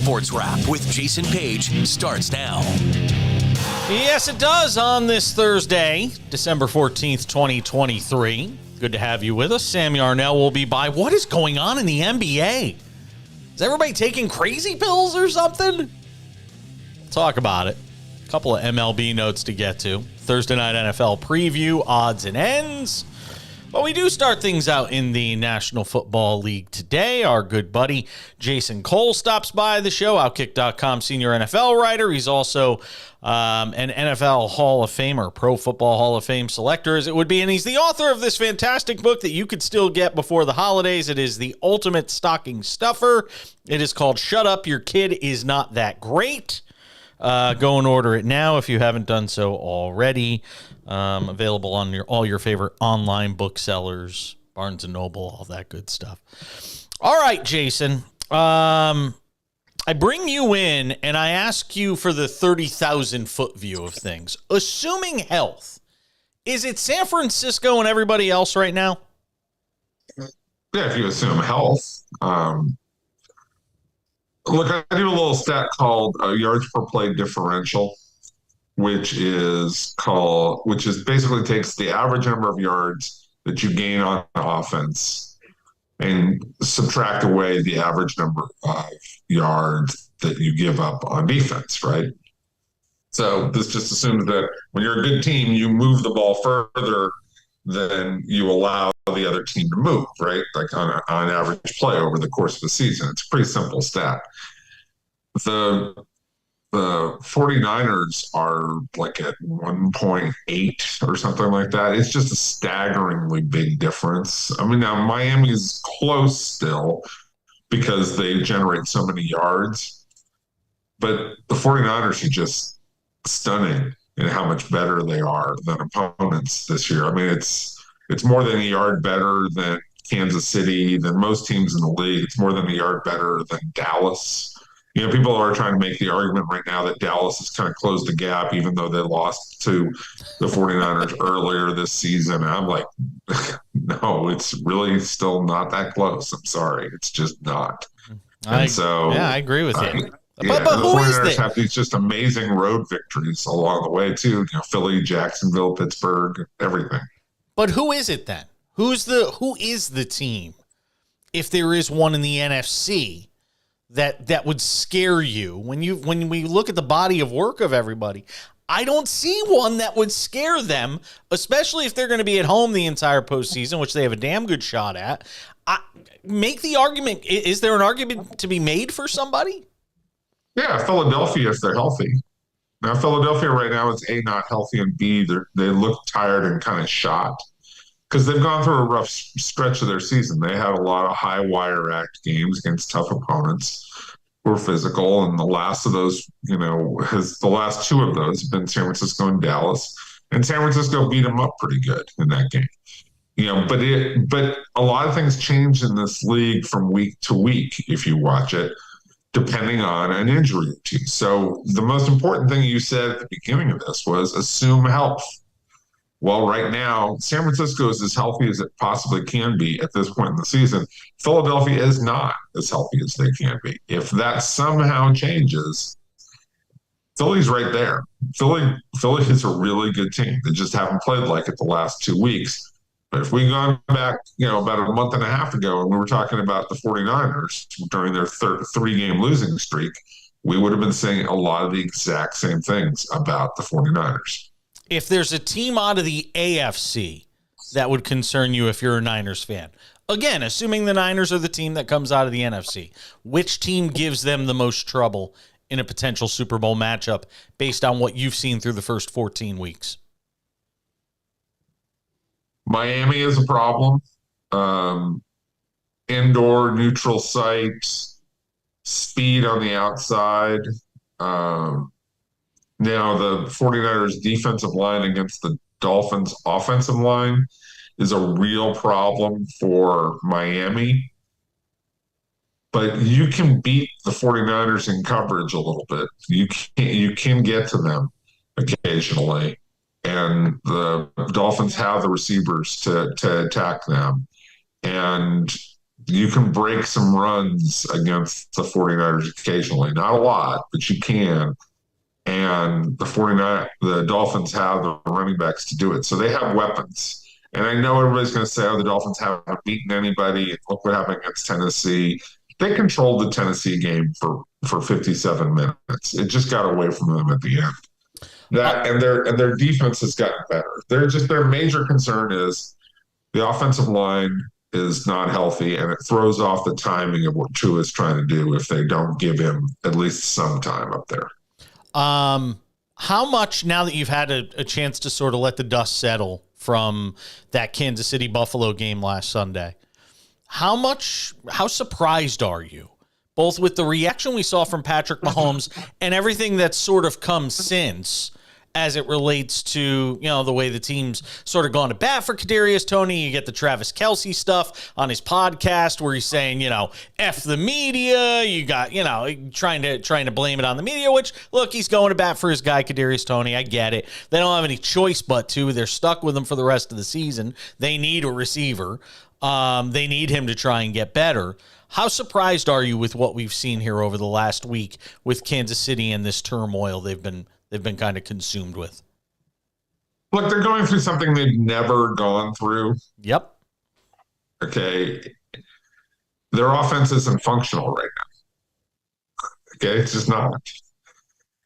Sports Wrap with Jason Page starts now. Yes, it does on this Thursday, December 14th, 2023. Good to have you with us. Sam Yarnell will be by. What is going on in the NBA? Is everybody taking crazy pills or something? We'll talk about it. A couple of MLB notes to get to. Thursday night NFL preview, odds and ends. But we do start things out in the National Football League today. Our good buddy Jason Cole stops by the show, Outkick.com senior NFL writer. He's also an NFL Hall of Famer, Pro Football Hall of Fame selector, as it would be. And he's the author of this fantastic book that you could still get before the holidays. It is the ultimate stocking stuffer. It is called Shut Up, Your Kid Is Not That Great. Go and order it now if you haven't done so already. Available on all your favorite online booksellers, Barnes & Noble, all that good stuff. All right, Jason. I bring you in and I ask you for the 30,000-foot view of things. Assuming health, is it San Francisco and everybody else right now? Yeah, if you assume health. Look, I do a little stat called yards per play differential, which basically takes the average number of yards that you gain on offense and subtract away the average number of yards that you give up on defense, right? So this just assumes that when you're a good team, you move the ball further than you allow the other team to move, right? Like on average play over the course of the season. It's a pretty simple stat. The 49ers are like at 1.8 or something like that. It's just a staggeringly big difference. I mean, now Miami is close still because they generate so many yards, but the 49ers are just stunning in how much better they are than opponents this year. I mean, it's more than a yard better than Kansas City, than most teams in the league. It's more than a yard better than Dallas. You know, people are trying to make the argument right now that Dallas has kind of closed the gap, even though they lost to the 49ers earlier this season. And I'm like, no, it's really still not that close. I'm sorry. It's just not. I agree with you. But who the 49ers is have these just amazing road victories along the way, too. You know, Philly, Jacksonville, Pittsburgh, everything. But who is it then? Who is the team, if there is one in the NFC, that would scare you when we look at the body of work of everybody? I don't see one that would scare them, especially if they're going to be at home the entire postseason, which they have a damn good shot at. Make the argument. Is there an argument to be made for somebody? Yeah, Philadelphia, if they're healthy. Now, Philadelphia right now is A, not healthy, and B, they look tired and kind of shot because they've gone through a rough stretch of their season. They had a lot of high wire act games against tough opponents who were physical, and the last of those, the last two of those have been San Francisco and Dallas, and San Francisco beat them up pretty good in that game. But a lot of things change in this league from week to week if you watch it, depending on an injury or two. So the most important thing you said at the beginning of this was assume health. Well, right now, San Francisco is as healthy as it possibly can be at this point in the season. Philadelphia is not as healthy as they can be. If that somehow changes, Philly's right there. Philly is a really good team. They just haven't played like it the last 2 weeks. But if we'd gone back, about a month and a half ago, and we were talking about the 49ers during their three-game losing streak, we would have been saying a lot of the exact same things about the 49ers. If there's a team out of the AFC that would concern you if you're a Niners fan, again, assuming the Niners are the team that comes out of the NFC, which team gives them the most trouble in a potential Super Bowl matchup based on what you've seen through the first 14 weeks? Miami is a problem. Indoor, neutral site, speed on the outside. Now, the 49ers defensive line against the Dolphins offensive line is a real problem for Miami. But you can beat the 49ers in coverage a little bit. You can get to them occasionally. And the Dolphins have the receivers to attack them. And you can break some runs against the 49ers occasionally. Not a lot, but you can. And the Dolphins have the running backs to do it. So they have weapons. And I know everybody's going to say, oh, the Dolphins haven't beaten anybody. Look what happened against Tennessee. They controlled the Tennessee game for 57 minutes. It just got away from them at the end. Their defense has gotten better. Their major concern is the offensive line is not healthy, and it throws off the timing of what Tua is trying to do if they don't give him at least some time up there. How much, now that you've had a chance to sort of let the dust settle from that Kansas City Buffalo game last Sunday, how surprised are you, both with the reaction we saw from Patrick Mahomes and everything that's sort of come since, as it relates to, the way the team's sort of gone to bat for Kadarius Toney? You get the Travis Kelce stuff on his podcast where he's saying, F the media. You got, trying to blame it on the media, which, look, he's going to bat for his guy, Kadarius Toney. I get it. They don't have any choice but to. They're stuck with him for the rest of the season. They need a receiver. They need him to try and get better. How surprised are you with what we've seen here over the last week with Kansas City and this turmoil they've been kind of consumed with? Look, they're going through something they've never gone through. Yep. Okay. Their offense isn't functional right now. Okay. It's just not.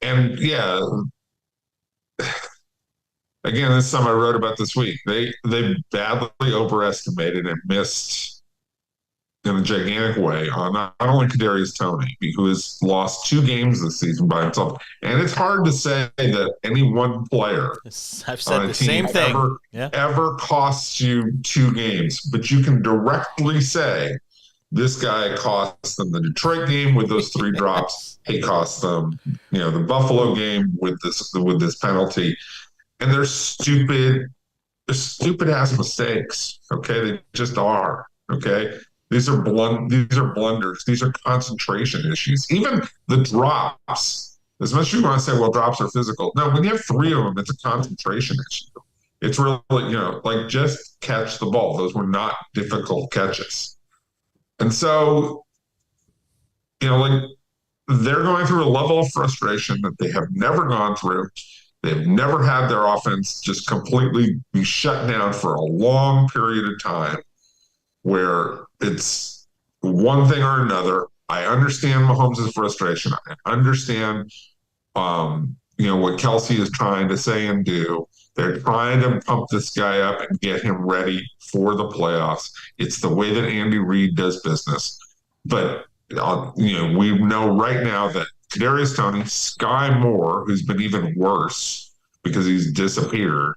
And yeah, again, this is something I wrote about this week. They badly overestimated and missed in a gigantic way on not only Kadarius Toney, who has lost 2 games this season by himself. And it's hard to say that any one player I've said the same thing ever costs you 2 games, but you can directly say this guy cost them the Detroit game with those 3 drops. He cost them, the Buffalo game with this penalty. And they're stupid ass mistakes. Okay. They just are. Okay. These are blunders. These are concentration issues. Even the drops, as much as you want to say, well, drops are physical. No, when you have 3 of them, it's a concentration issue. It's really, just catch the ball. Those were not difficult catches. And so, they're going through a level of frustration that they have never gone through. They've never had their offense just completely be shut down for a long period of time, where it's one thing or another. I understand Mahomes' frustration. I understand, what Kelce is trying to say and do. They're trying to pump this guy up and get him ready for the playoffs. It's the way that Andy Reid does business. But, we know right now that Kadarius Toney, Sky Moore, who's been even worse because he's disappeared,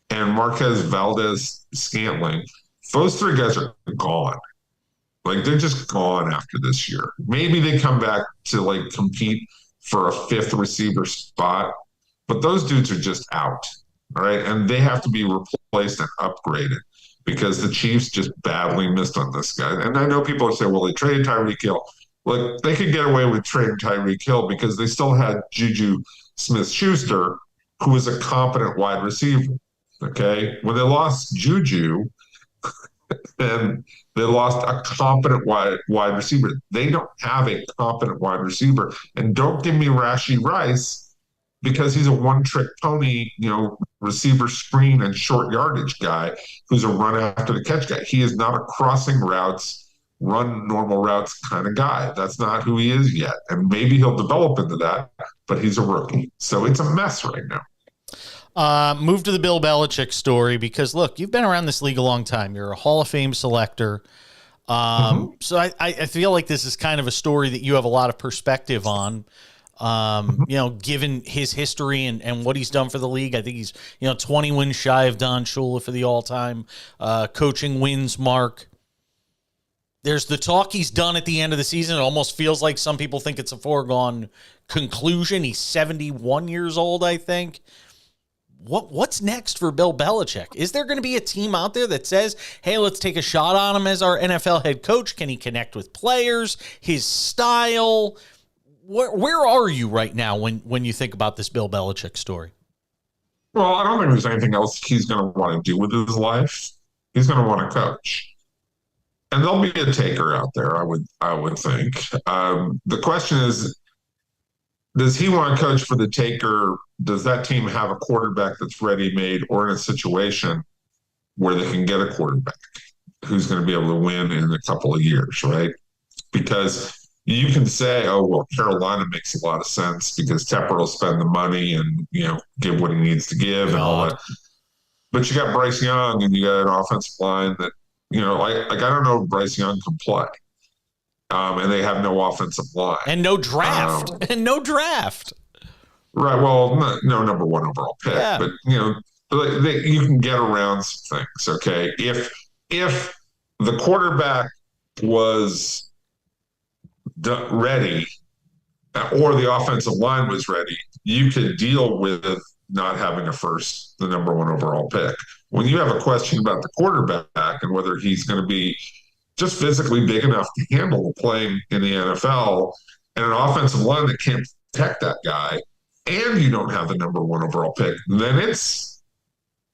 and Marquez Valdez-Scantling, those 3 guys are gone. They're just gone after this year. Maybe they come back to compete for a 5th receiver spot, but those dudes are just out. All right. And they have to be replaced and upgraded because the Chiefs just badly missed on this guy. And I know people say, well, they traded Tyreek Hill. Look, they could get away with trading Tyreek Hill because they still had Juju Smith-Schuster, who was a competent wide receiver. Okay. When they lost Juju, then they lost a competent wide receiver. They don't have a competent wide receiver. And don't give me Rashee Rice because he's a one-trick pony, receiver screen and short yardage guy who's a run after the catch guy. He is not a crossing routes, run normal routes kind of guy. That's not who he is yet. And maybe he'll develop into that, but he's a rookie. So it's a mess right now. Move to the Bill Belichick story because, look, you've been around this league a long time. You're a Hall of Fame selector. So I feel like this is kind of a story that you have a lot of perspective on, given his history and what he's done for the league. I think he's, 20 wins shy of Don Shula for the all-time coaching wins mark. There's the talk he's done at the end of the season. It almost feels like some people think it's a foregone conclusion. He's 71 years old, I think. What's next for Bill Belichick? Is there going to be a team out there that says, hey, let's take a shot on him as our NFL head coach? Can he connect with players? His style? Where are you right now when you think about this Bill Belichick story? Well, I don't think there's anything else he's going to want to do with his life. He's going to want to coach. and there'll be a taker out there, I would think. The question is, does he want to coach for the taker? Does that team have a quarterback that's ready-made, or in a situation where they can get a quarterback who's going to be able to win in a couple of years, right? Because you can say, oh, well, Carolina makes a lot of sense because Tepper will spend the money and, give what he needs to give and all that. But you got Bryce Young and you got an offensive line that, I don't know if Bryce Young can play. And they have no offensive line. And no draft. Right. Well, no number one overall pick. Yeah. But, you can get around some things, okay? If the quarterback was ready or the offensive line was ready, you could deal with not having the number one overall pick. When you have a question about the quarterback and whether he's going to be just physically big enough to handle playing in the NFL and an offensive line that can't protect that guy, and you don't have the number one overall pick, then it's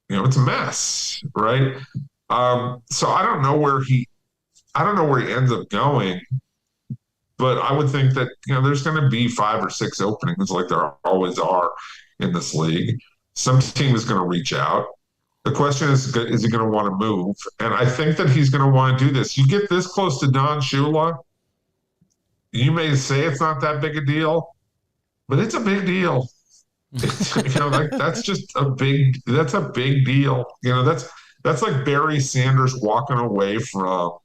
a mess, right? So I don't know where he ends up going, but I would think that, there's going to be 5 or 6 openings like there always are in this league. Some team is going to reach out. The question is he going to want to move? And I think that he's going to want to do this. You get this close to Don Shula, you may say it's not that big a deal, but it's a big deal. That's a big deal. That's like Barry Sanders walking away from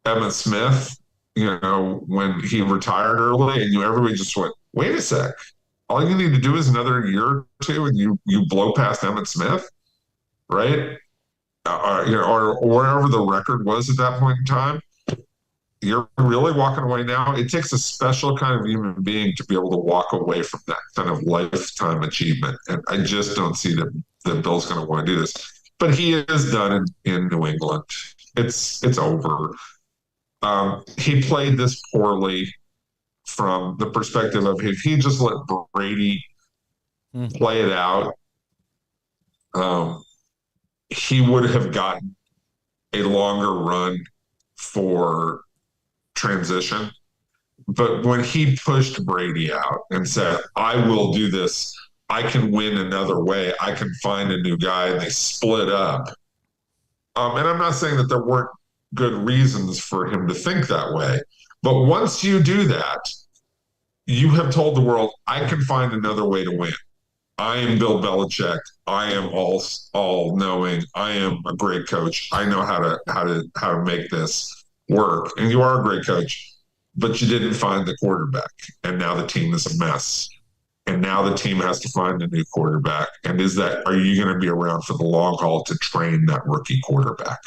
Emmitt Smith, when he retired early, and everybody just went, wait a sec. All you need to do is another year or two and you blow past Emmitt Smith, right? Or wherever the record was at that point in time. You're really walking away now. It takes a special kind of human being to be able to walk away from that kind of lifetime achievement. And I just don't see that Bill's going to want to do this. But he is done in New England. It's over. He played this poorly from the perspective of if he just let Brady play it out, he would have gotten a longer run for transition. But when he pushed Brady out and said, I will do this, I can win another way, I can find a new guy, and they split up. And I'm not saying that there weren't good reasons for him to think that way. But once you do that, you have told the world, I can find another way to win. I am Bill Belichick. I am all knowing. I am a great coach. I know how to make this work. And you are a great coach, but you didn't find the quarterback. And now the team is a mess. And now the team has to find a new quarterback. And are you going to be around for the long haul to train that rookie quarterback?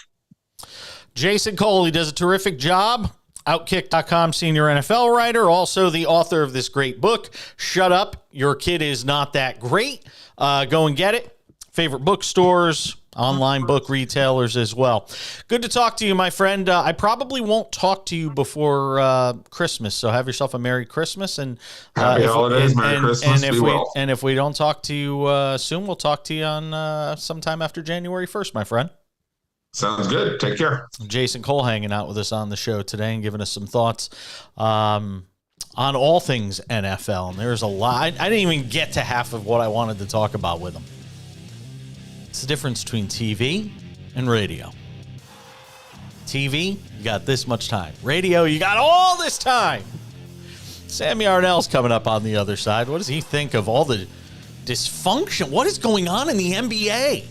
Jason Cole, he does a terrific job. Outkick.com senior NFL writer, also the author of this great book, Shut Up, Your Kid Is Not That Great. Go and get it. Favorite bookstores, online book retailers as well. Good to talk to you, my friend. I probably won't talk to you before Christmas, so have yourself a Merry Christmas. And Happy holidays, Merry Christmas. And if we don't talk to you soon, we'll talk to you on sometime after January 1st, my friend. Sounds good. Take care. Jason Cole hanging out with us on the show today and giving us some thoughts on all things NFL. And there's a lot. I didn't even get to half of what I wanted to talk about with him. It's the difference between TV and radio. TV, you got this much time. Radio, you got all this time. Sam Yarnell's coming up on the other side. What does he think of all the dysfunction? What is going on in the NBA?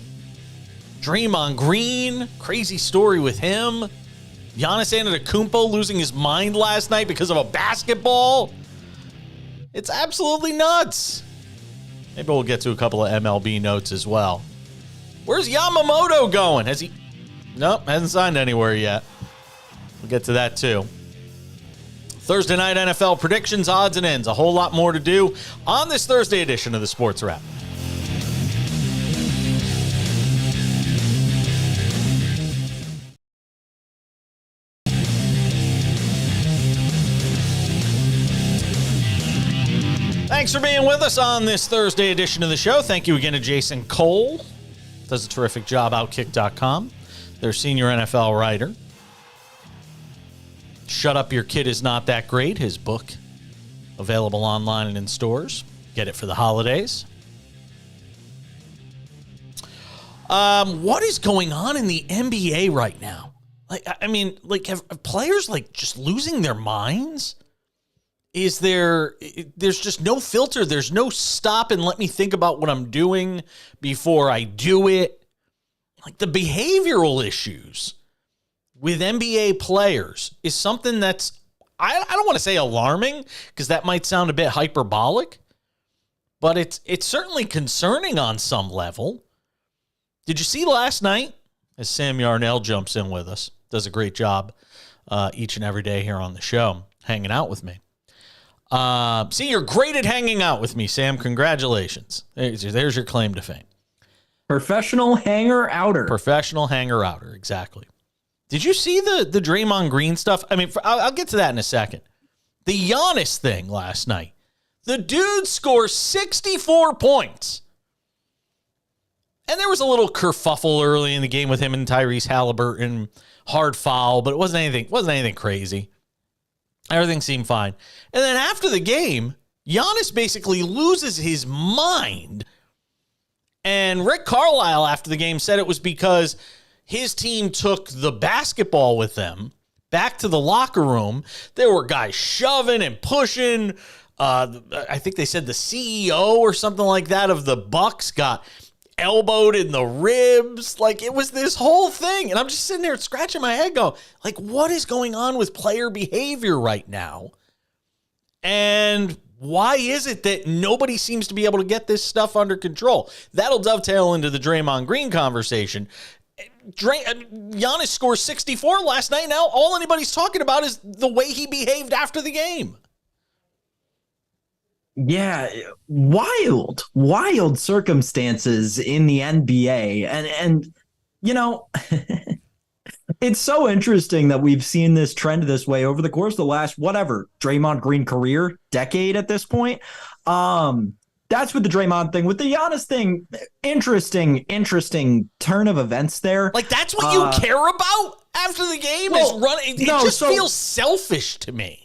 Draymond Green, crazy story with him. Giannis Antetokounmpo losing his mind last night because of a basketball. It's absolutely nuts. Maybe we'll get to a couple of MLB notes as well. Where's Yamamoto going? Has he? Nope, hasn't signed anywhere yet. We'll get to that too. Thursday night NFL predictions, odds and ends. A whole lot more to do on this Thursday edition of the Sports Wrap. Thanks for being with us on this Thursday edition of the show. Thank you again to Jason Cole. Does a terrific job, Outkick.com. Their senior NFL writer. Shut Up Your Kid Is Not That Great, his book, available online and in stores. Get it for the holidays. What is going on in the NBA right now? Have players just losing their minds? There's just no filter. There's no stop and let me think about what I'm doing before I do it. Like, the behavioral issues with NBA players is something that's, I don't want to say alarming, because that might sound a bit hyperbolic, but it's certainly concerning on some level. Did you see last night, as Sam Yarnell jumps in with us, does a great job each and every day here on the show, hanging out with me. See, you're great at hanging out with me, Sam. Congratulations. There's your claim to fame. Professional hanger-outer. Professional hanger-outer, exactly. Did you see the Draymond Green stuff? I mean, I'll get to that in a second. The Giannis thing last night. The dude scores 64 points. And there was a little kerfuffle early in the game with him and Tyrese Halliburton. Hard foul, but it wasn't anything crazy. Everything seemed fine. And then after the game, Giannis basically loses his mind. And Rick Carlisle, after the game, said it was because his team took the basketball with them back to the locker room. There were guys shoving and pushing. I think they said the CEO or something like that of the Bucks got elbowed in the ribs. Like, it was this whole thing. And I'm just sitting there scratching my head going, like, what is going on with player behavior right now? And why is it that nobody seems to be able to get this stuff under control? That'll dovetail into the Draymond Green conversation. Giannis scores 64 last night. Now all anybody's talking about is the way he behaved after the game. Yeah, wild circumstances in the NBA. And you know, it's so interesting that we've seen this trend this way over the course of the last, Draymond Green career, decade at this point. That's with the Draymond thing. With the Giannis thing, interesting turn of events there. Like, that's what you care about after the game is running. It feels selfish to me.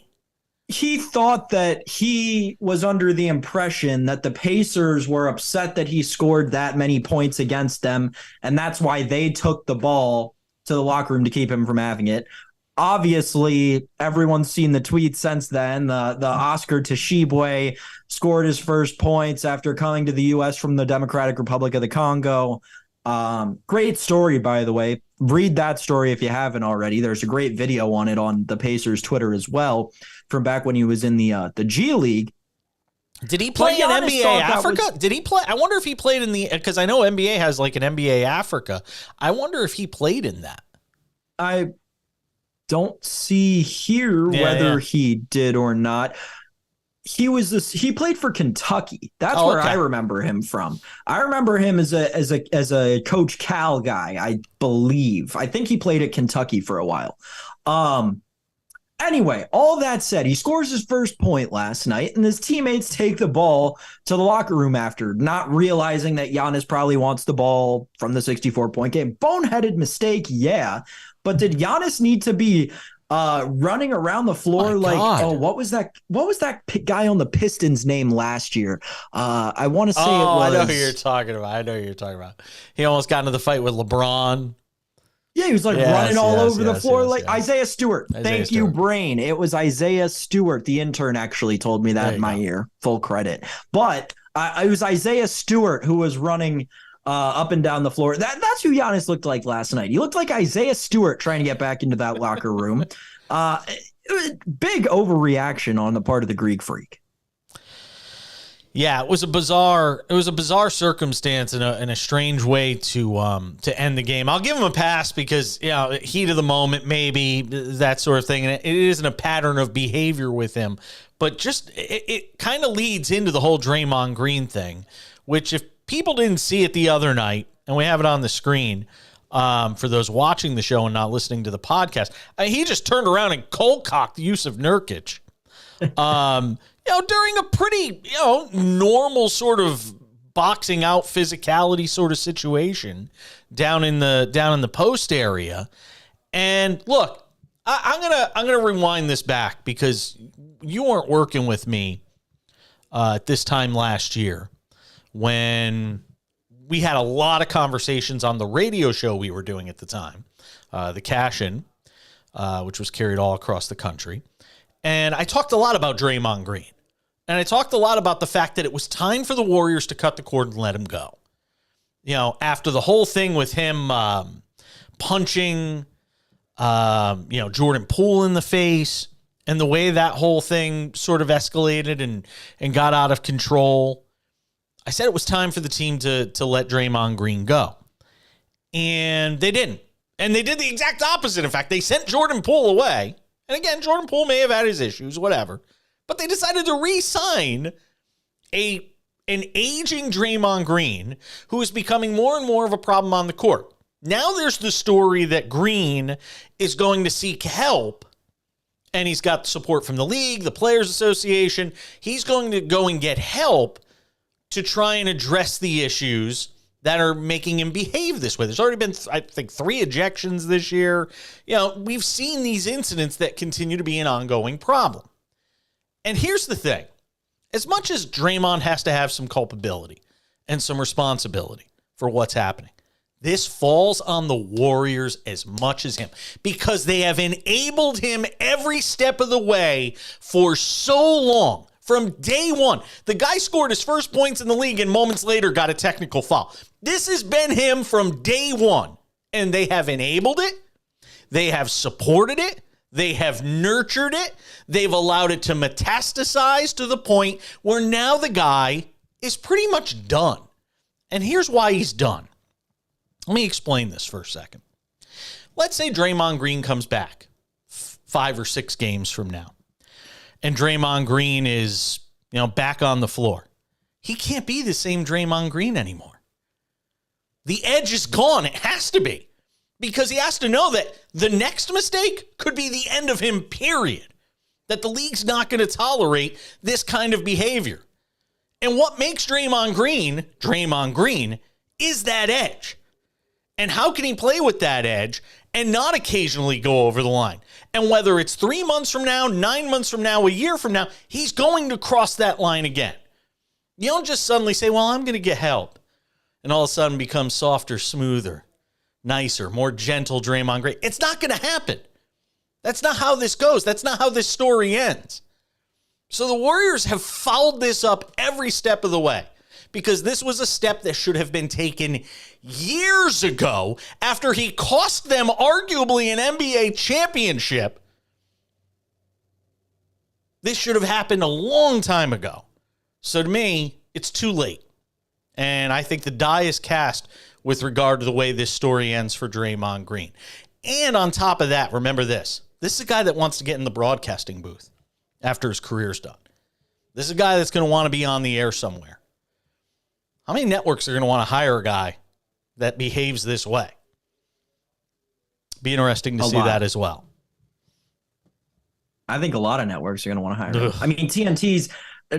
He thought that he was under the impression that the Pacers were upset that he scored that many points against them, and that's why they took the ball to the locker room to keep him from having it. Obviously, everyone's seen the tweet since then. The Oscar Tshiebwe scored his first points after coming to the U.S. from the Democratic Republic of the Congo. Great story, by the way. Read that story if you haven't already. There's a great video on it on the Pacers Twitter as well, from back when he was in the G League. Did he play in NBA Africa? Did he play? I wonder if he played in because I know NBA has like an NBA Africa. I wonder if he played in that. I don't see here whether he did or not. He played for Kentucky. That's where I remember him from. I remember him as a Coach Cal guy, I believe. I think he played at Kentucky for a while. Anyway, all that said, he scores his first point last night, and his teammates take the ball to the locker room after, not realizing that Giannis probably wants the ball from the 64-point game. Boneheaded mistake, yeah. But did Giannis need to be running around the floor what was that guy on the Pistons name last year? I want to say it was. I know who you're talking about. He almost got into the fight with LeBron. Yeah, he was running all over the floor Isaiah Stewart. Thank you, brain. It was Isaiah Stewart. The intern actually told me that in my ear. Full credit. But it was Isaiah Stewart who was running up and down the floor. That's who Giannis looked like last night. He looked like Isaiah Stewart trying to get back into that locker room. Big overreaction on the part of the Greek Freak. Yeah, it was a bizarre circumstance in a strange way to end the game. I'll give him a pass because, heat of the moment, maybe that sort of thing. And it isn't a pattern of behavior with him, but just it kind of leads into the whole Draymond Green thing, which if people didn't see it the other night, and we have it on the screen for those watching the show and not listening to the podcast, he just turned around and cold cocked the use of Nurkic. During a pretty, normal sort of boxing out physicality sort of situation down in the post area. And look, I'm gonna rewind this back because you weren't working with me at this time last year when we had a lot of conversations on the radio show we were doing at the time, the Cash-In, which was carried all across the country. And I talked a lot about Draymond Green. And I talked a lot about the fact that it was time for the Warriors to cut the cord and let him go. You know, after the whole thing with him punching, Jordan Poole in the face and the way that whole thing sort of escalated and got out of control, I said it was time for the team to let Draymond Green go. And they didn't. And they did the exact opposite. In fact, they sent Jordan Poole away. And again, Jordan Poole may have had his issues, whatever. But they decided to re-sign an aging Draymond Green who is becoming more and more of a problem on the court. Now there's the story that Green is going to seek help, and he's got support from the league, the Players Association. He's going to go and get help to try and address the issues that are making him behave this way. There's already been, I think, 3 ejections this year. You know, we've seen these incidents that continue to be an ongoing problem. And here's the thing. As much as Draymond has to have some culpability and some responsibility for what's happening, this falls on the Warriors as much as him because they have enabled him every step of the way for so long. From day one, the guy scored his first points in the league and moments later got a technical foul. This has been him from day one, and they have enabled it. They have supported it. They have nurtured it. They've allowed it to metastasize to the point where now the guy is pretty much done. And here's why he's done. Let me explain this for a second. Let's say Draymond Green comes back 5 or 6 games from now. And Draymond Green is, back on the floor. He can't be the same Draymond Green anymore. The edge is gone. It has to be. Because he has to know that the next mistake could be the end of him, period. That the league's not going to tolerate this kind of behavior. And what makes Draymond Green, is that edge. And how can he play with that edge and not occasionally go over the line? And whether it's 3 months from now, 9 months from now, a year from now, he's going to cross that line again. You don't just suddenly say, well, I'm going to get help. And all of a sudden become softer, smoother, nicer, more gentle Draymond Green. It's not going to happen. That's not how this goes. That's not how this story ends. So the Warriors have fouled this up every step of the way because this was a step that should have been taken years ago after he cost them arguably an NBA championship. This should have happened a long time ago. So to me, it's too late. And I think the die is cast with regard to the way this story ends for Draymond Green. And on top of that, remember this. This is a guy that wants to get in the broadcasting booth after his career's done. This is a guy that's going to want to be on the air somewhere. How many networks are going to want to hire a guy that behaves this way? Be interesting to see that as well. I think a lot of networks are going to want to hire him. I mean,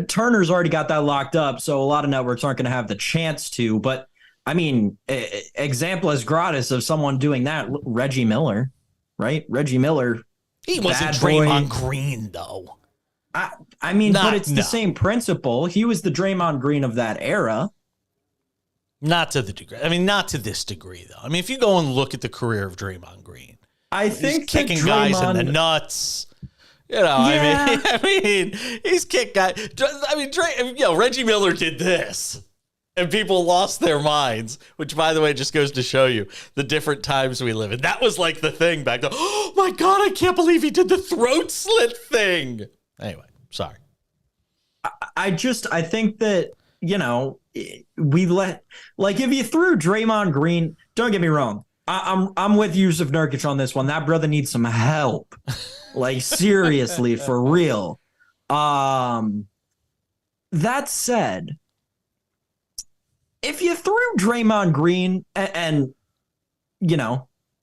Turner's already got that locked up, so a lot of networks aren't going to have the chance to. But, I mean, example as gratis of someone doing that, Reggie Miller, right? Reggie Miller. He wasn't Draymond Green, though. I mean, but it's the same principle. He was the Draymond Green of that era. Not to the degree. I mean, not to this degree, though. I mean, if you go and look at the career of Draymond Green, I think he's kicking guys in the nuts. I mean, he's kicked guys. I mean, Reggie Miller did this, and people lost their minds. Which, by the way, just goes to show you the different times we live in. That was like the thing back then. Oh my God, I can't believe he did the throat slit thing. Anyway, sorry. I think that, if you threw Draymond Green, don't get me wrong. I'm with Yusuf Nurkic on this one. That brother needs some help. Like, seriously, for real. That said, if you threw Draymond Green and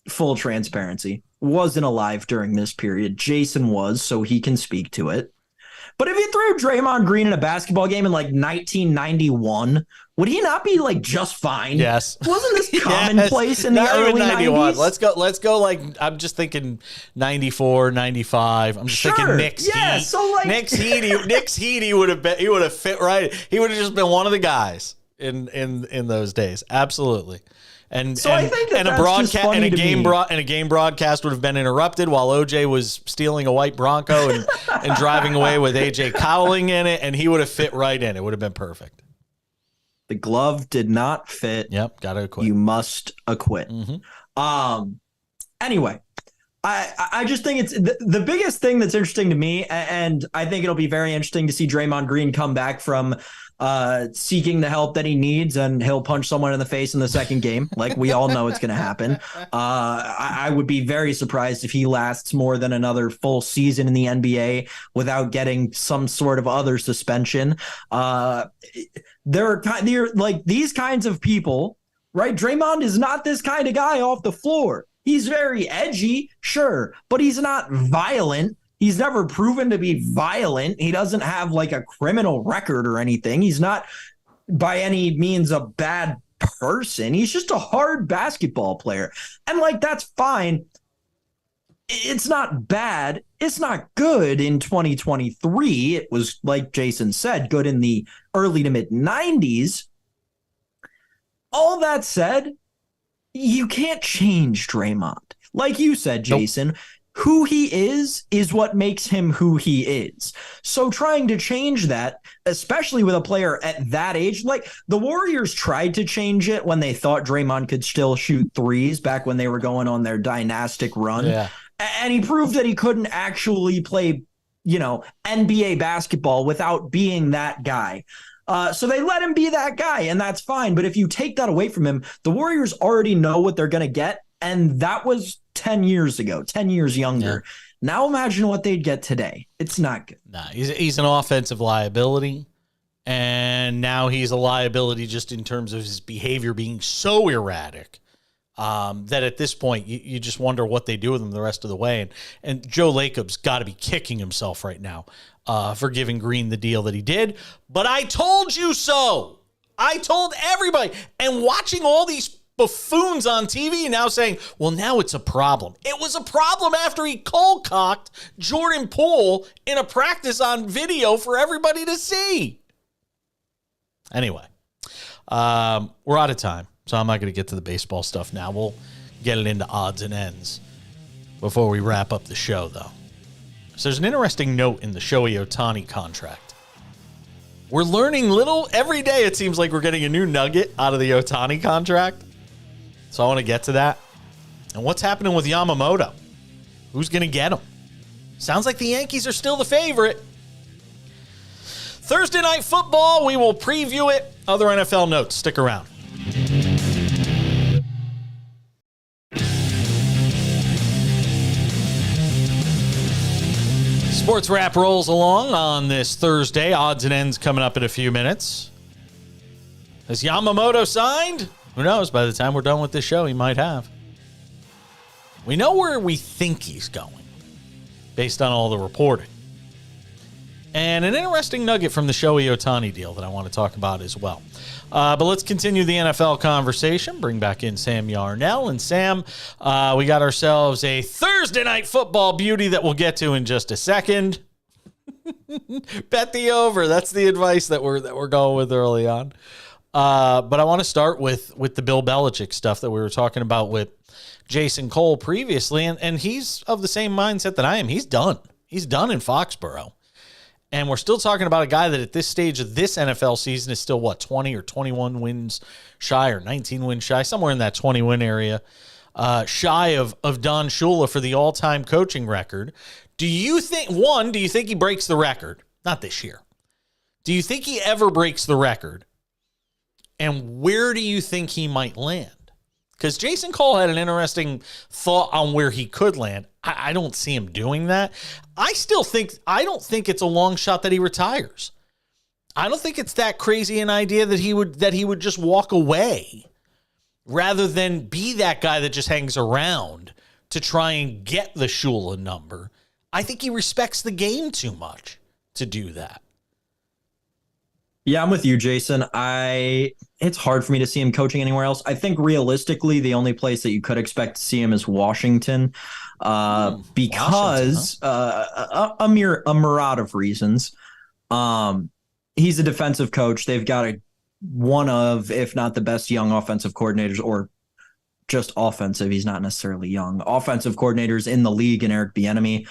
full transparency, wasn't alive during this period. Jason was, so he can speak to it. But if you threw Draymond Green in a basketball game in like 1991, would he not be like just fine? Yes. Wasn't this commonplace in the early 90s? Let's go like, I'm just thinking 94, 95. I'm just thinking Knicks Heat. So like Knicks Heat, he would have fit right. He would have just been one of the guys in those days. Absolutely. And so I think a broadcast and a game broadcast would have been interrupted while OJ was stealing a white Bronco and driving away with AJ Cowling in it, and he would have fit right in. It would have been perfect. The glove did not fit. Yep, gotta acquit. You must acquit. Mm-hmm. Anyway, I just think it's the biggest thing that's interesting to me, and I think it'll be very interesting to see Draymond Green come back from seeking the help that he needs, and he'll punch someone in the face in the second game. Like we all know it's going to happen. I would be very surprised if he lasts more than another full season in the NBA without getting some sort of other suspension. There are like these kinds of people, right? Draymond is not this kind of guy off the floor. He's very edgy, sure, but he's not violent. He's never proven to be violent. He doesn't have like a criminal record or anything. He's not by any means a bad person. He's just a hard basketball player. And like, that's fine. It's not bad. It's not good in 2023. It was, like Jason said, good in the early to mid 90s. All that said, you can't change Draymond. Like you said, Jason, nope. Who he is what makes him who he is. So trying to change that, especially with a player at that age, like the Warriors tried to change it when they thought Draymond could still shoot threes back when they were going on their dynastic run. Yeah. And he proved that he couldn't actually play, NBA basketball without being that guy. So they let him be that guy, and that's fine. But if you take that away from him, the Warriors already know what they're going to get. And that was 10 years ago, 10 years younger. Yeah. Now imagine what they'd get today. It's not good. Nah, he's an offensive liability. And now he's a liability just in terms of his behavior being so erratic that at this point, you just wonder what they do with him the rest of the way. And Joe Lacob's got to be kicking himself right now for giving Green the deal that he did. But I told you so. I told everybody. And watching all these buffoons on TV now saying, well, now it's a problem. It was a problem after he cold-cocked Jordan Poole in a practice on video for everybody to see. Anyway, we're out of time, so I'm not going to get to the baseball stuff now. We'll get it into odds and ends before we wrap up the show, though. So there's an interesting note in the Shohei Ohtani contract. We're learning every day. It seems like we're getting a new nugget out of the Ohtani contract. So I want to get to that. And what's happening with Yamamoto? Who's going to get him? Sounds like the Yankees are still the favorite. Thursday Night Football, we will preview it. Other NFL notes, stick around. SportsWrap rolls along on this Thursday. Odds and ends coming up in a few minutes. Has Yamamoto signed? Who knows? By the time we're done with this show, he might have. We know where we think he's going based on all the reporting. And an interesting nugget from the Shohei Ohtani deal that I want to talk about as well. But let's continue the NFL conversation. Bring back in Sam Yarnell. And Sam, we got ourselves a Thursday Night Football beauty that we'll get to in just a second. Bet the over. That's the advice that we're going with early on. But I want to start with the Bill Belichick stuff that we were talking about with Jason Cole previously. And he's of the same mindset that I am. He's done. He's done in Foxborough. And we're still talking about a guy that at this stage of this NFL season is still, 20 or 21 wins shy or 19 wins shy, somewhere in that 20-win area, shy of Don Shula for the all-time coaching record. Do you think he breaks the record? Not this year. Do you think he ever breaks the record? And where do you think he might land? Because Jason Cole had an interesting thought on where he could land. I don't see him doing that. I don't think it's a long shot that he retires. I don't think it's that crazy an idea that he would just walk away rather than be that guy that just hangs around to try and get the Shula number. I think he respects the game too much. to do that. Yeah, I'm with you, Jason. It's hard for me to see him coaching anywhere else. I think realistically, the only place that you could expect to see him is Washington, because a myriad of reasons. He's a defensive coach. They've got one of, if not the best, young offensive coordinators, or just offensive. He's not necessarily young. Offensive coordinators in the league, and Eric Bieniemy.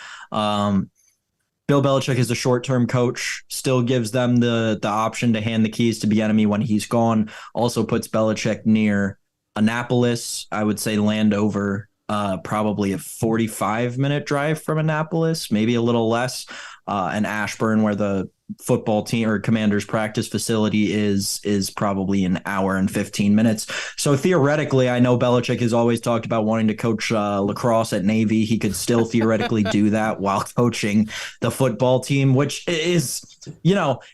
Bill Belichick is a short-term coach, still gives them the option to hand the keys to Bieniemy when he's gone. Also puts Belichick near Annapolis. I would say Landover, probably a 45-minute drive from Annapolis, maybe a little less. And Ashburn, where the football team or Commanders practice facility is probably an hour and 15 minutes. So theoretically, I know Belichick has always talked about wanting to coach lacrosse at Navy. He could still theoretically do that while coaching the football team, which is,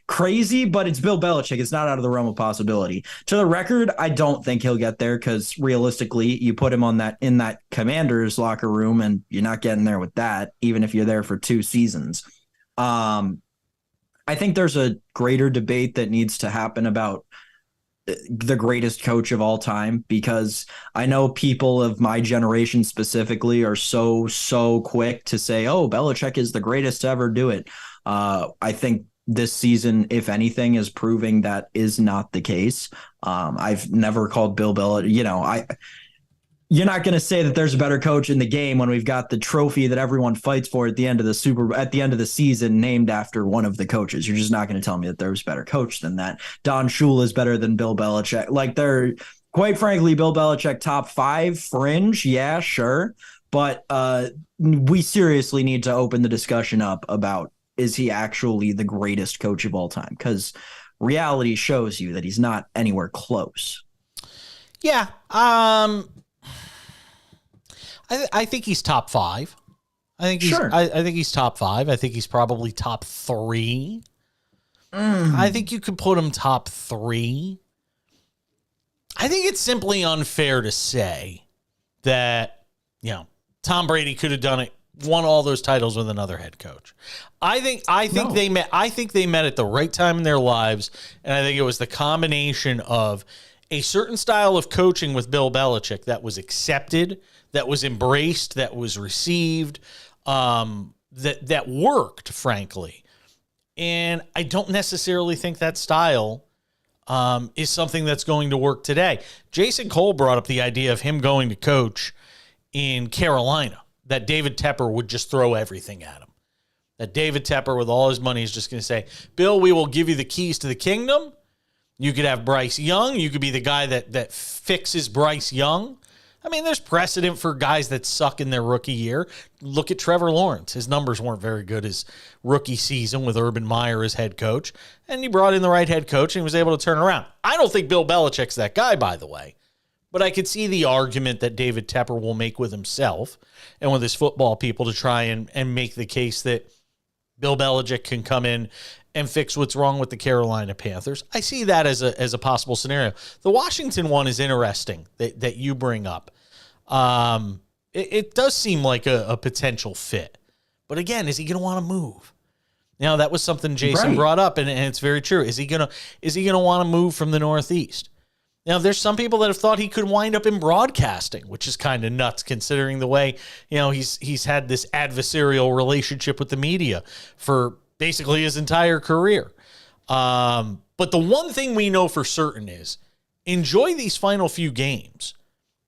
crazy, but it's Bill Belichick. It's not out of the realm of possibility. To the record, I don't think he'll get there, because realistically, you put him in that Commanders locker room and you're not getting there with that, even if you're there for 2 seasons. I think there's a greater debate that needs to happen about the greatest coach of all time, because I know people of my generation specifically are so quick to say, oh, Belichick is the greatest to ever do it. I think this season, if anything, is proving that is not the case. I've never called Bill Belichick, you're not going to say that there's a better coach in the game when we've got the trophy that everyone fights for at the end of the season named after one of the coaches. You're just not going to tell me that there's a better coach than that. Don Shula is better than Bill Belichick. Quite frankly, Bill Belichick top 5 fringe. Yeah, sure. But we seriously need to open the discussion up about, is he actually the greatest coach of all time? Because reality shows you that he's not anywhere close. Yeah. I think he's top 5. I think he's top 5. I think he's probably top 3. I think you could put him top 3. I think it's simply unfair to say that, Tom Brady could have done it, won all those titles with another head coach. I think they met at the right time in their lives, and I think it was the combination of a certain style of coaching with Bill Belichick that was accepted, that was embraced, that was received, that worked, frankly. And I don't necessarily think that style is something that's going to work today. Jason Cole brought up the idea of him going to coach in Carolina, that David Tepper would just throw everything at him. That David Tepper, with all his money, is just going to say, Bill, we will give you the keys to the kingdom. You could have Bryce Young. You could be the guy that fixes Bryce Young. I mean, there's precedent for guys that suck in their rookie year. Look at Trevor Lawrence. His numbers weren't very good his rookie season with Urban Meyer as head coach, and he brought in the right head coach and he was able to turn around. I don't think Bill Belichick's that guy, by the way, but I could see the argument that David Tepper will make with himself and with his football people to try and make the case that Bill Belichick can come in and fix what's wrong with the Carolina Panthers. I see that as a possible scenario. The Washington one is interesting that you bring up. It does seem like a potential fit. But again, is he going to want to move? Now, that was something Jason brought up, and it's very true. Is he gonna want to move from the Northeast? Now, there's some people that have thought he could wind up in broadcasting, which is kind of nuts considering the way, he's had this adversarial relationship with the media for basically his entire career. But the one thing we know for certain is enjoy these final few games.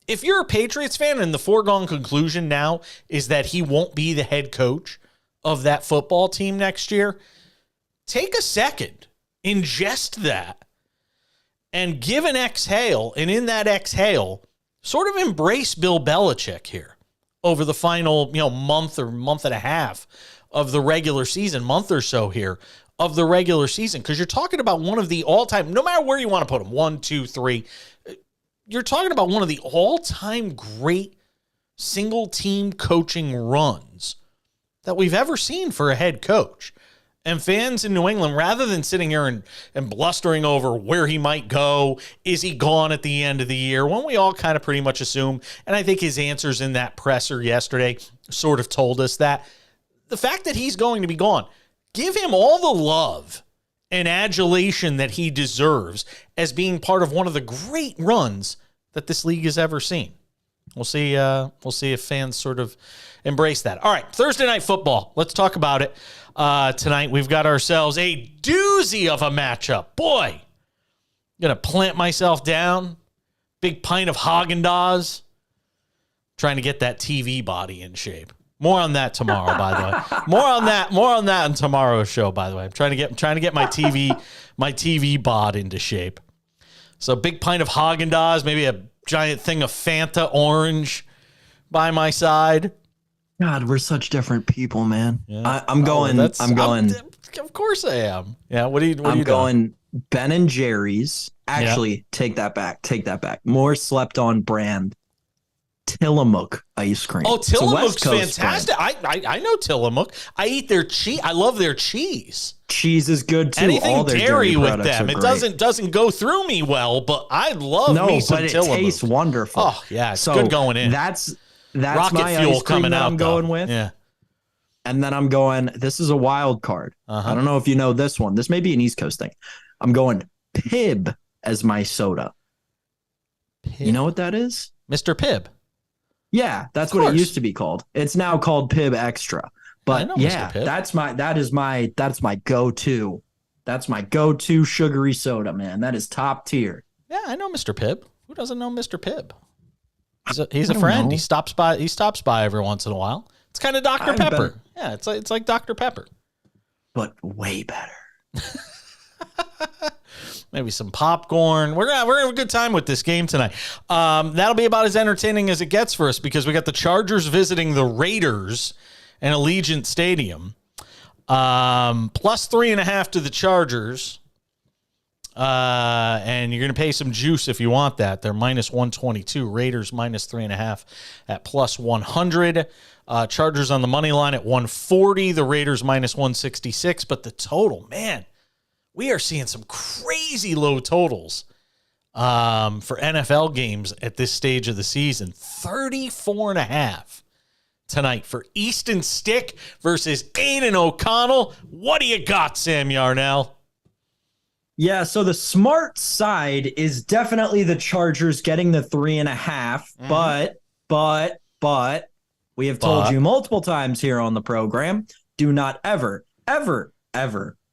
If you're a Patriots fan and the foregone conclusion now is that he won't be the head coach of that football team next year, take a second, ingest that, and give an exhale. And in that exhale, sort of embrace Bill Belichick here over the final, month or month and a half of the regular season, month or so here of the regular season. Because you're talking about one of the all-time, no matter where you want to put them, 1, 2, 3, you're talking about one of the all-time great single-team coaching runs that we've ever seen for a head coach. And fans in New England, rather than sitting here and blustering over where he might go, is he gone at the end of the year, when we all kind of pretty much assume, and I think his answers in that presser yesterday sort of told us that, the fact that he's going to be gone give him all the love and adulation that he deserves as being part of one of the great runs that this league has ever seen. We'll see if fans sort of embrace that. All right, Thursday Night Football. Let's talk about it. Tonight we've got ourselves a doozy of a matchup. Boy, going to plant myself down. Big pint of Haagen-Dazs. Trying to get that TV body in shape. More on that tomorrow, by the way. More on that on tomorrow's show, by the way. I'm trying to get my TV bod into shape. So big pint of Haagen-Dazs, maybe a giant thing of Fanta orange by my side. God, we're such different people, man. Yeah. I'm going. Of course I am. Yeah. What are you I'm going doing? Ben and Jerry's. Actually, take that back. More slept on brand. Tillamook ice cream. Oh, Tillamook's fantastic. I know Tillamook. I eat their cheese. I love their cheese. Cheese is good too. Anything all their dairy with them. It great. doesn't go through me well, but I love me some Tillamook. No, but it tastes wonderful. Oh yeah, it's good going in. That's rocket my fuel ice cream coming that out. I'm going with. Yeah. And then I'm going. This is a wild card. I don't know if you know this one. This may be an East Coast thing. I'm going Pib as my soda. Pib. You know what that is? Mr. Pibb. Yeah, that's what it used to be called. It's now called Pib Extra. But yeah, that's my go-to. That's my go-to sugary soda, man. That is top tier. Yeah, I know Mr. Pibb. Who doesn't know Mr. Pibb? He's a friend. Know. He stops by every once in a while. It's kind of Dr. Pepper. Yeah, it's like Dr. Pepper. But way better. Maybe some popcorn. We're gonna have a good time with this game tonight. That'll be about as entertaining as it gets for us because we got the Chargers visiting the Raiders in Allegiant Stadium. Plus 3.5 to the Chargers. And you're going to pay some juice if you want that. They're minus 122. Raiders minus 3.5 at plus 100. Chargers on the money line at 140. The Raiders minus 166. But the total, man, we are seeing some crazy low totals for NFL games at this stage of the season. 34.5 tonight for Easton Stick versus Aiden O'Connell. What do you got, Sam Yarnell? Yeah, so the smart side is definitely the Chargers getting the 3.5, but we have told you multiple times here on the program, do not ever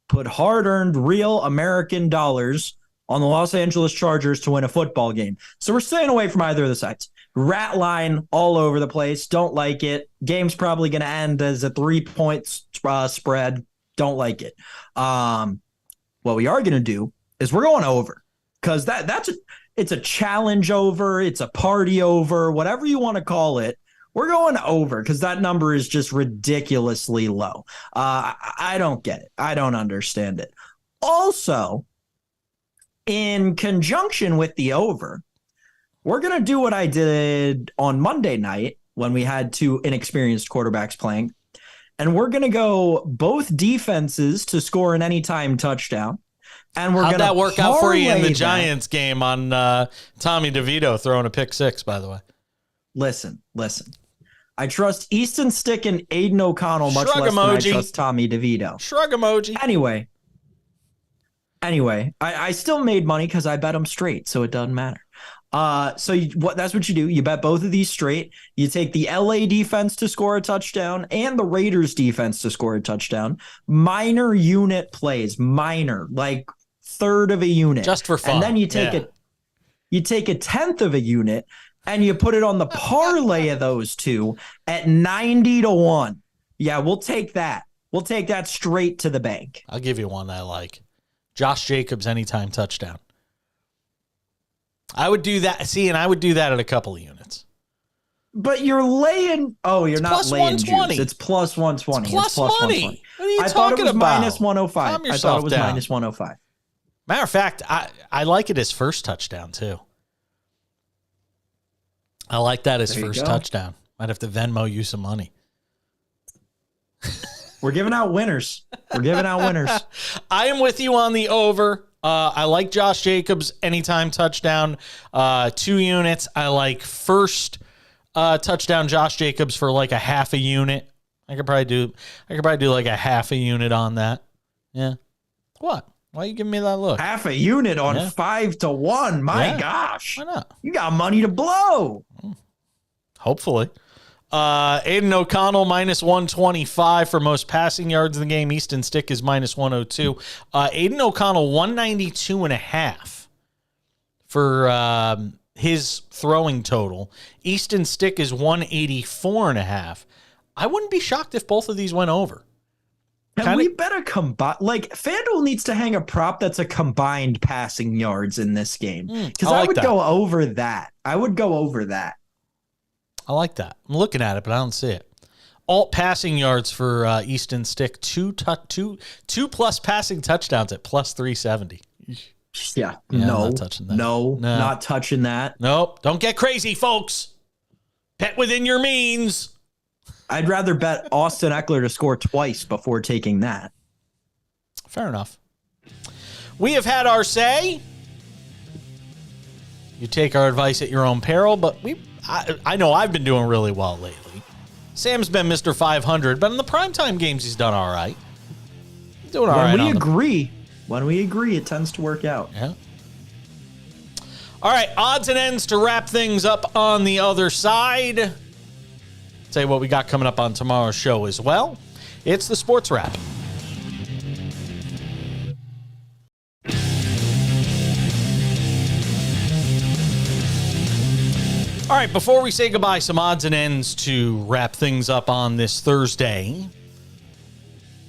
put hard-earned real American dollars on the Los Angeles Chargers to win a football game. So we're staying away from either of the sides. Rat line all over the place. Don't like it. Game's probably going to end as a 3-point spread. Don't like it. What we are going to do is we're going over because it's a challenge over. It's a party over, whatever you want to call it. We're going over because that number is just ridiculously low. I don't get it. I don't understand it. Also, in conjunction with the over, we're going to do what I did on Monday night when we had two inexperienced quarterbacks playing. And we're going to go both defenses to score an anytime touchdown. And we're going to How'd that work out for you in the Giants game on Tommy DeVito throwing a pick six, by the way? Listen. I trust Easton Stick and Aiden O'Connell much Shrug less emoji. than I trust Tommy DeVito. Shrug emoji. Anyway, I still made money because I bet them straight, so it doesn't matter. That's what you do. You bet both of these straight. You take the LA defense to score a touchdown and the Raiders defense to score a touchdown. Minor unit plays, like third of a unit. Just for fun. And then you take a tenth of a unit and you put it on the parlay of those two at 90-1. Yeah, we'll take that. We'll take that straight to the bank. I'll give you one I like. Josh Jacobs anytime touchdown. I would do that. See, and I would do that at a couple of units. But you're laying. Oh, you're not laying juice. It's plus 120. It's plus money. 120. What are you I talking thought it was about? minus 105. I thought it was minus 105. Matter of fact, I like it as first touchdown too. I like that as first touchdown. Might have to Venmo you some money. We're giving out winners. I am with you on the over. I like Josh Jacobs anytime touchdown, 2 units. I like first touchdown Josh Jacobs for like a half a unit. I could probably do like a half a unit on that. Yeah. What? Why are you giving me that look? Half a unit on 5-1. My gosh. Why not? You got money to blow. Hopefully. Aiden O'Connell minus 125 for most passing yards in the game. Easton Stick is minus 102. Aiden O'Connell 192.5 for his throwing total. Easton Stick is 184.5. I wouldn't be shocked if both of these went over. And we better combine. Like, FanDuel needs to hang a prop that's a combined passing yards in this game. Because I would go over that. I would go over that. I like that. I'm looking at it, but I don't see it. Alt passing yards for Easton Stick. Two plus passing touchdowns at plus 370. Yeah. No. Not touching that. No, not touching that. Nope. Don't get crazy, folks. Bet within your means. I'd rather bet Austin Eckler to score twice before taking that. Fair enough. We have had our say. You take our advice at your own peril, but I know I've been doing really well lately. Sam's been Mr. 500, but in the primetime games, he's done all right. He's doing all right. When we agree, it tends to work out. Yeah. All right, odds and ends to wrap things up on the other side. Tell you what we got coming up on tomorrow's show as well. It's the Sports Wrap. All right, before we say goodbye, some odds and ends to wrap things up on this Thursday.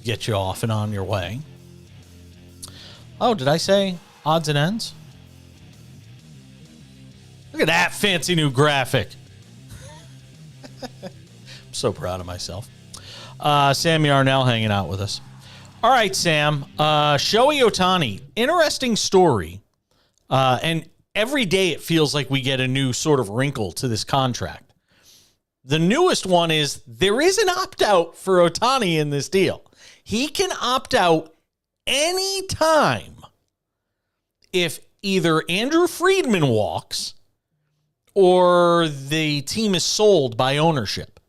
Get you off and on your way. Oh, did I say odds and ends? Look at that fancy new graphic. I'm so proud of myself. Sam Yarnell hanging out with us. All right, Sam. Shohei Ohtani, interesting story. And every day it feels like we get a new sort of wrinkle to this contract. The newest one is there is an opt-out for Ohtani in this deal. He can opt out any time if either Andrew Friedman walks or the team is sold by ownership.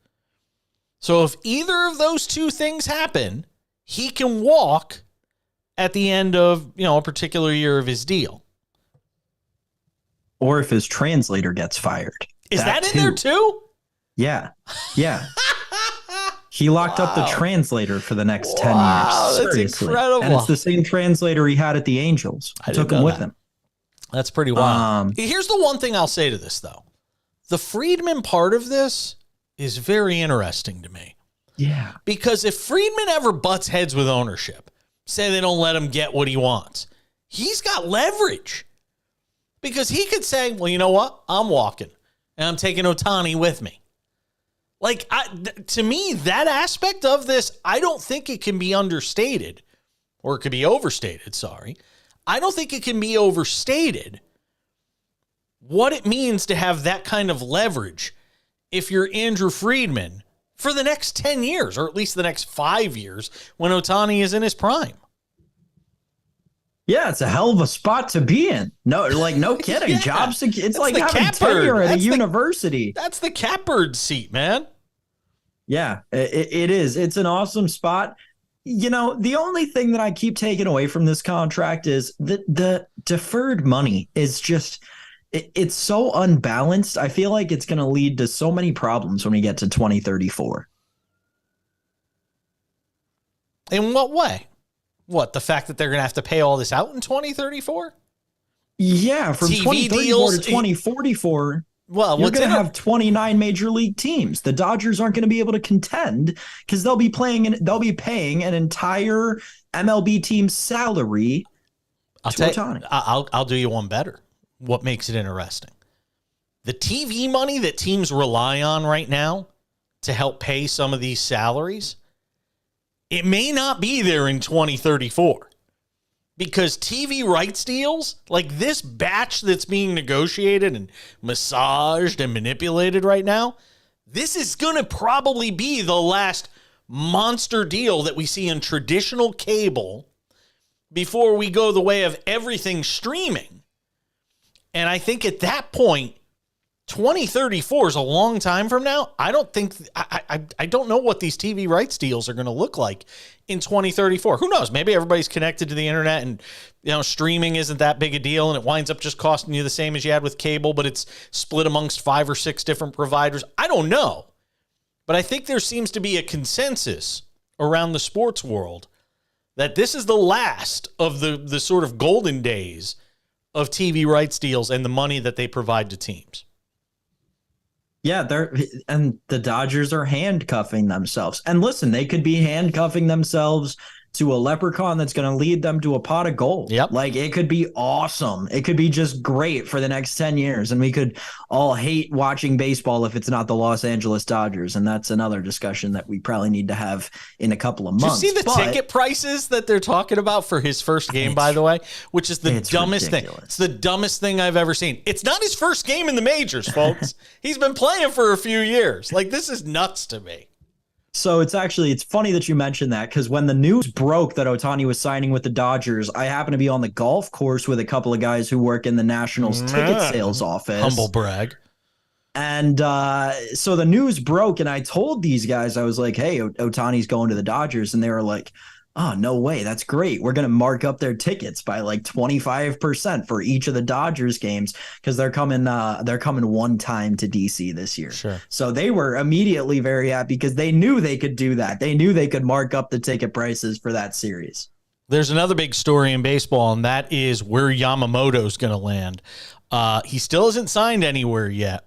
So if either of those two things happen, he can walk at the end of, a particular year of his deal. Or if his translator gets fired. Is that in there too? Yeah. Yeah. He locked up the translator for the next 10 years. That's incredible. And it's the same translator he had at the Angels. He took him with him. That's pretty wild. Here's the one thing I'll say to this, though. The Friedman part of this is very interesting to me. Yeah. Because if Friedman ever butts heads with ownership, say they don't let him get what he wants, he's got leverage. Because he could say, well, you know what? I'm walking, and I'm taking Ohtani with me. Like, to me, that aspect of this, I don't think it can be understated. Or it could be overstated, sorry. I don't think it can be overstated what it means to have that kind of leverage if you're Andrew Friedman for the next 10 years, or at least the next 5 years when Ohtani is in his prime. Yeah, it's a hell of a spot to be in. No kidding. Yeah. It's like having tenure at a university. That's the catbird seat, man. Yeah, it is. It's an awesome spot. The only thing that I keep taking away from this contract is the deferred money is just, it's so unbalanced. I feel like it's going to lead to so many problems when we get to 2034. In what way? What, the fact that they're going to have to pay all this out in 2034? Yeah, from TV 2034 deals, to 2044. Well, you're going to have 29 major league teams. The Dodgers aren't going to be able to contend because they'll be paying an entire MLB team's salary to Ohtani. I'll do you one better. What makes it interesting? The TV money that teams rely on right now to help pay some of these salaries, it may not be there in 2034 because TV rights deals, like this batch that's being negotiated and massaged and manipulated right now, this is going to probably be the last monster deal that we see in traditional cable before we go the way of everything streaming. And I think at that point, 2034 is a long time from now. I don't think I don't know what these TV rights deals are going to look like in 2034. Who knows? Maybe everybody's connected to the internet and streaming isn't that big a deal and it winds up just costing you the same as you had with cable, but it's split amongst 5 or 6 different providers. I don't know. But I think there seems to be a consensus around the sports world that this is the last of the sort of golden days of TV rights deals and the money that they provide to teams. Yeah, and the Dodgers are handcuffing themselves. And listen, they could be handcuffing themselves to a leprechaun that's going to lead them to a pot of gold. Yep. Like, it could be awesome. It could be just great for the next 10 years. And we could all hate watching baseball if it's not the Los Angeles Dodgers. And that's another discussion that we probably need to have in a couple of months. Did you see the ticket prices that they're talking about for his first game, by the way? Which is the dumbest thing. It's the dumbest thing I've ever seen. It's not his first game in the majors, folks. He's been playing for a few years. Like, this is nuts to me. So it's funny that you mentioned that, because when the news broke that Ohtani was signing with the Dodgers, I happened to be on the golf course with a couple of guys who work in the Nationals ticket sales office. Humble brag. And so the news broke, and I told these guys, I was like, hey, Ohtani's going to the Dodgers. And they were like, oh, no way. That's great. We're going to mark up their tickets by like 25% for each of the Dodgers games because they're coming one time to DC this year. Sure. So they were immediately very happy because they knew they could do that. They knew they could mark up the ticket prices for that series. There's another big story in baseball, and that is where Yamamoto's going to land. He still isn't signed anywhere yet.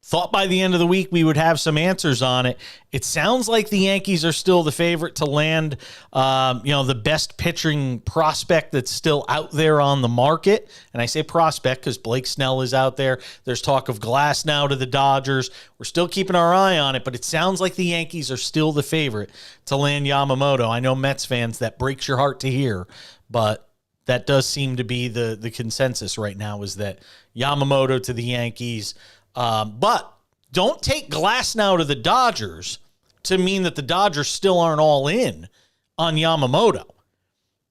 Thought by the end of the week we would have some answers on it. It sounds like the Yankees are still the favorite to land, the best pitching prospect that's still out there on the market. And I say prospect because Blake Snell is out there. There's talk of Glass now to the Dodgers. We're still keeping our eye on it, but it sounds like the Yankees are still the favorite to land Yamamoto. I know Mets fans, that breaks your heart to hear, but that does seem to be the consensus right now, is that Yamamoto to the Yankees. But don't take Glass now to the Dodgers to mean that the Dodgers still aren't all in on Yamamoto,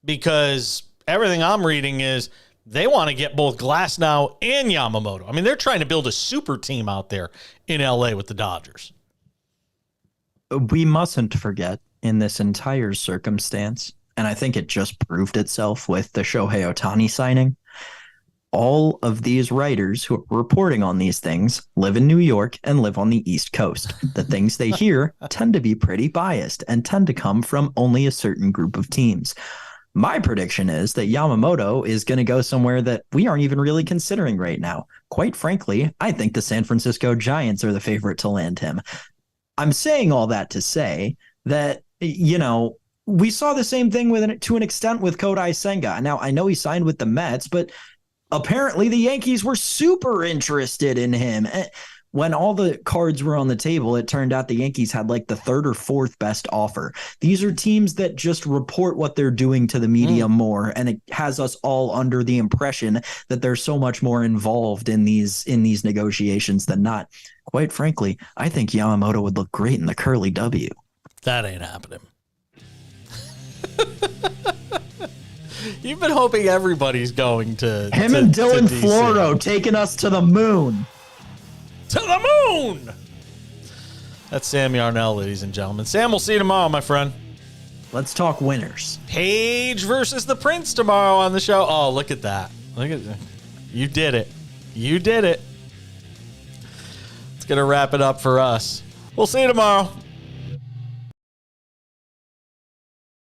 because everything I'm reading is they want to get both Glass now and Yamamoto. I mean, they're trying to build a super team out there in LA with the Dodgers. We mustn't forget in this entire circumstance, and I think it just proved itself with the Shohei Ohtani signing, all of these writers who are reporting on these things live in New York and live on the East Coast. The things they hear tend to be pretty biased and tend to come from only a certain group of teams. My prediction is that Yamamoto is going to go somewhere that we aren't even really considering right now. Quite frankly, I think the San Francisco Giants are the favorite to land him. I'm saying all that to say that, we saw the same thing to an extent with Kodai Senga. Now, I know he signed with the Mets, but apparently the Yankees were super interested in him. When all the cards were on the table, it turned out the Yankees had like the 3rd or 4th best offer. These are teams that just report what they're doing to the media more, and it has us all under the impression that they're so much more involved in these negotiations than not. Quite frankly, I think Yamamoto would look great in the curly W. That ain't happening. You've been hoping everybody's going to him and Dylan Floro taking us to the moon. To the moon! That's Sam Yarnell, ladies and gentlemen. Sam, we'll see you tomorrow, my friend. Let's talk winners. Page versus the Prince tomorrow on the show. Oh, look at that. Look at that. You did it. You did it. It's going to wrap it up for us. We'll see you tomorrow.